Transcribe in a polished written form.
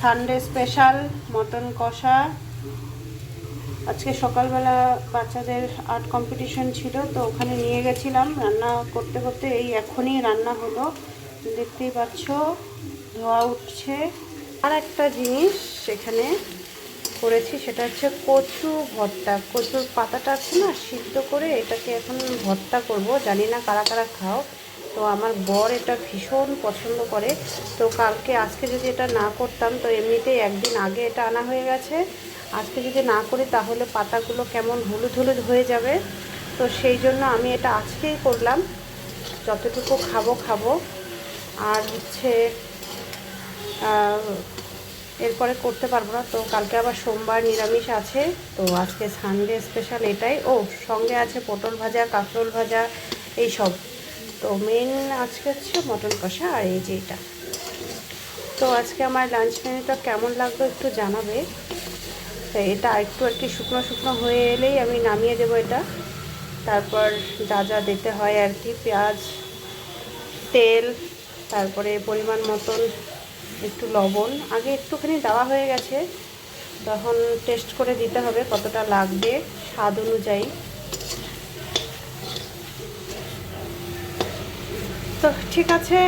Sunday special mutton কষা। আজকে সকালবেলা বাচ্চাদের আর্ট কম্পিটিশন ছিল, তো ওখানে নিয়ে গেছিলাম। রান্না করতে করতে এই এখনই রান্না হলো, দেখতেই পাচ্ছ ধোয়া উঠছে। আর একটা জিনিস সেখানে করেছি, সেটা হচ্ছে কচু ভর্তা। কচুর পাতাটা আছে না, সিদ্ধ করে এটাকে এখন ভর্তা করব। জানি না কারা কারা খাও, তো আমার বর এটা ভীষণ পছন্দ করে। তো আজকে যদি এটা না করতাম, তো এমনিতেই একদিন আগে এটা আনা হয়ে গেছে। আজকে যদি না করি তাহলে পাতাগুলো কেমন হলুদ হলুদ হয়ে যাবে। তো সেই জন্য আমি এটা আজকেই করলাম, যতটুকু খাবো। আর হচ্ছে এরপরে করতে পারবো না, তো কালকে আবার সোমবার নিরামিষ আছে। তো আজকে সানডে স্পেশাল এটাই। সঙ্গে আছে পটল ভাজা, কাঁকরোল ভাজা, এইসব। তো মেন আজকে হচ্ছে মটন কষা, আর এই যে এটা। তো আজকে আমার লাঞ্চ মেনুটা কেমন লাগবে একটু জানাবে। তো এটা একটু আর কি শুকনো শুকনো হয়ে এলেই আমি নামিয়ে দেবো এটা। তারপর যা যা দিতে হয় আর কি, পেঁয়াজ, তেল, তারপরে পরিমাণ মতন একটু লবণ আগে একটুখানি দেওয়া হয়ে গেছে, তখন টেস্ট করে দিতে হবে কতটা লাগবে স্বাদ অনুযায়ী। তো ঠিক আছে,